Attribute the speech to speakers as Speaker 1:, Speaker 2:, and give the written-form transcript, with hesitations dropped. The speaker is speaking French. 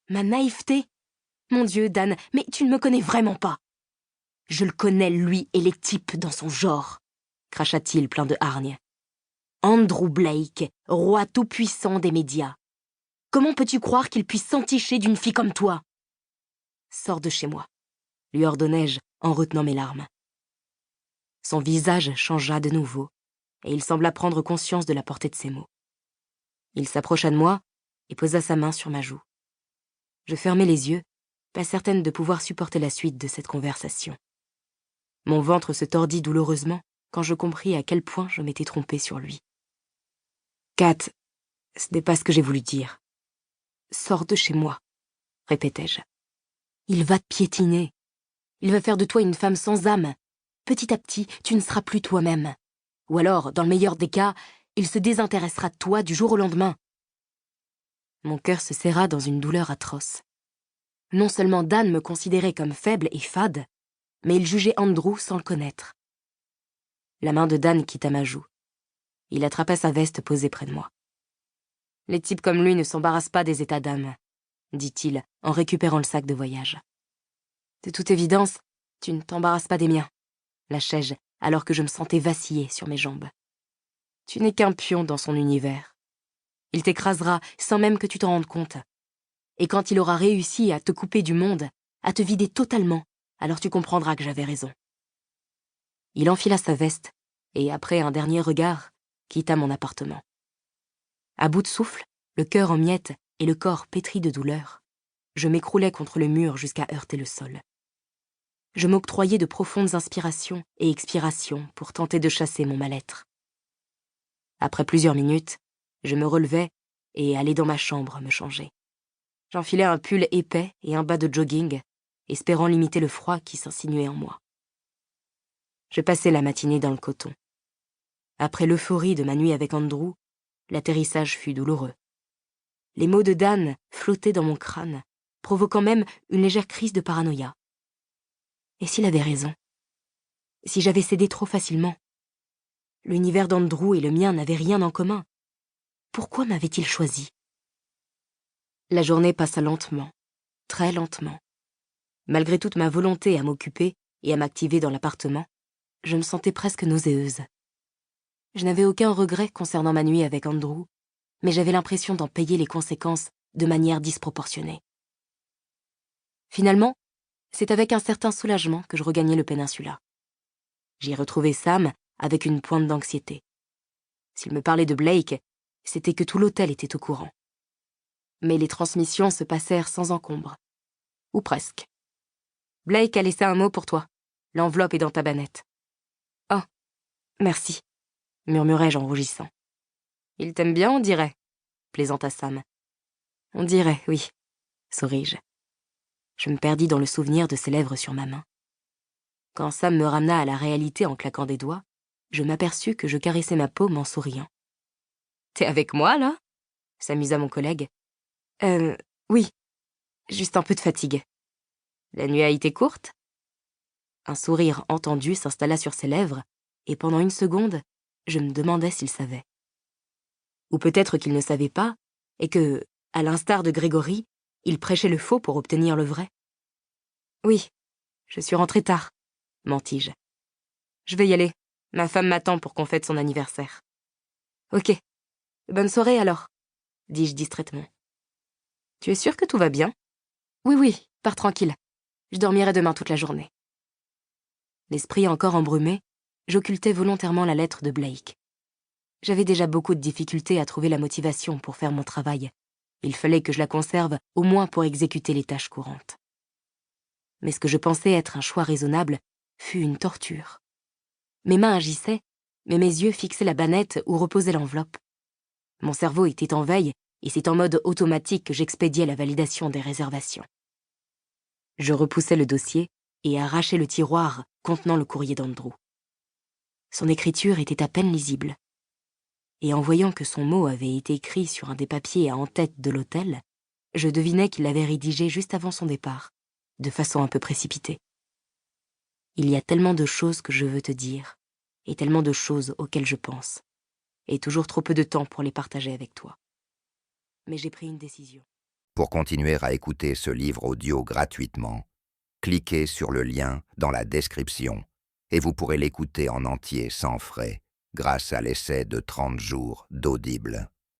Speaker 1: Ma naïveté? Mon Dieu, Dan, mais tu ne me connais vraiment pas. Je le connais, lui et les types dans son genre, cracha-t-il plein de hargne. Andrew Blake, roi tout-puissant des médias. Comment peux-tu croire qu'il puisse s'enticher d'une fille comme toi? Sors de chez moi, lui ordonnai-je en retenant mes larmes. Son visage changea de nouveau, et il sembla prendre conscience de la portée de ses mots. Il s'approcha de moi et posa sa main sur ma joue. Je fermai les yeux, pas certaine de pouvoir supporter la suite de cette conversation. Mon ventre se tordit douloureusement quand je compris à quel point je m'étais trompée sur lui. « Kat, ce n'est pas ce que j'ai voulu dire. Sors de chez moi, répétai-je. Il va te piétiner. Il va faire de toi une femme sans âme. Petit à petit, tu ne seras plus toi-même. Ou alors, dans le meilleur des cas, il se désintéressera de toi du jour au lendemain. » Mon cœur se serra dans une douleur atroce. Non seulement Dan me considérait comme faible et fade, mais il jugeait Andrew sans le connaître. La main de Dan quitta ma joue. Il attrapa sa veste posée près de moi. « Les types comme lui ne s'embarrassent pas des états d'âme, » dit-il en récupérant le sac de voyage. « De toute évidence, tu ne t'embarrasses pas des miens, » lâchai-je alors que je me sentais vaciller sur mes jambes. « Tu n'es qu'un pion dans son univers. Il t'écrasera sans même que tu t'en rendes compte. Et quand il aura réussi à te couper du monde, à te vider totalement, alors tu comprendras que j'avais raison. » Il enfila sa veste et, après un dernier regard, quitta mon appartement. À bout de souffle, le cœur en miettes et le corps pétri de douleur, je m'écroulais contre le mur jusqu'à heurter le sol. Je m'octroyais de profondes inspirations et expirations pour tenter de chasser mon mal-être. Après plusieurs minutes, je me relevai et allai dans ma chambre me changer. J'enfilai un pull épais et un bas de jogging, espérant limiter le froid qui s'insinuait en moi. Je passai la matinée dans le coton. Après l'euphorie de ma nuit avec Andrew, l'atterrissage fut douloureux. Les mots de Dan flottaient dans mon crâne, provoquant même une légère crise de paranoïa. Et s'il avait raison? Si j'avais cédé trop facilement? L'univers d'Andrew et le mien n'avaient rien en commun. Pourquoi m'avait-il choisi? La journée passa lentement, très lentement. Malgré toute ma volonté à m'occuper et à m'activer dans l'appartement, je me sentais presque nauséeuse. Je n'avais aucun regret concernant ma nuit avec Andrew, mais j'avais l'impression d'en payer les conséquences de manière disproportionnée. Finalement, c'est avec un certain soulagement que je regagnai le péninsula. J'y retrouvai Sam avec une pointe d'anxiété. S'il me parlait de Blake, c'était que tout l'hôtel était au courant. Mais les transmissions se passèrent sans encombre. Ou presque. « Blake a laissé un mot pour toi. L'enveloppe est dans ta bannette. »« Oh, merci, » murmurai-je en rougissant. « Il t'aime bien, on dirait, » plaisanta Sam. « On dirait, oui, » souris-je. Je me perdis dans le souvenir de ses lèvres sur ma main. Quand Sam me ramena à la réalité en claquant des doigts, je m'aperçus que je caressais ma paume en souriant. « T'es avec moi, là ?» s'amusa mon collègue. « Oui, juste un peu de fatigue. » « La nuit a été courte ?» Un sourire entendu s'installa sur ses lèvres, et pendant une seconde, je me demandais s'il savait. Ou peut-être qu'il ne savait pas, et que, à l'instar de Grégory, il prêchait le faux pour obtenir le vrai. « Oui, je suis rentrée tard, » mentis-je. « Je vais y aller. Ma femme m'attend pour qu'on fête son anniversaire. »« Ok. Bonne soirée alors, » dis-je distraitement. « Tu es sûre que tout va bien ? » ?»« Oui, pars tranquille. Je dormirai demain toute la journée. » L'esprit encore embrumé, j'occultais volontairement la lettre de Blake. J'avais déjà beaucoup de difficultés à trouver la motivation pour faire mon travail. Il fallait que je la conserve au moins pour exécuter les tâches courantes. Mais ce que je pensais être un choix raisonnable fut une torture. Mes mains agissaient, mais mes yeux fixaient la bannette où reposait l'enveloppe. Mon cerveau était en veille, et c'est en mode automatique que j'expédiais la validation des réservations. Je repoussai le dossier et arrachai le tiroir contenant le courrier d'Andrew. Son écriture était à peine lisible. Et en voyant que son mot avait été écrit sur un des papiers à en-tête de l'hôtel, je devinais qu'il l'avait rédigé juste avant son départ, de façon un peu précipitée. Il y a tellement de choses que je veux te dire, et tellement de choses auxquelles je pense, et toujours trop peu de temps pour les partager avec toi. Mais j'ai pris une décision.
Speaker 2: Pour continuer à écouter ce livre audio gratuitement, cliquez sur le lien dans la description et vous pourrez l'écouter en entier sans frais grâce à l'essai de 30 jours d'Audible.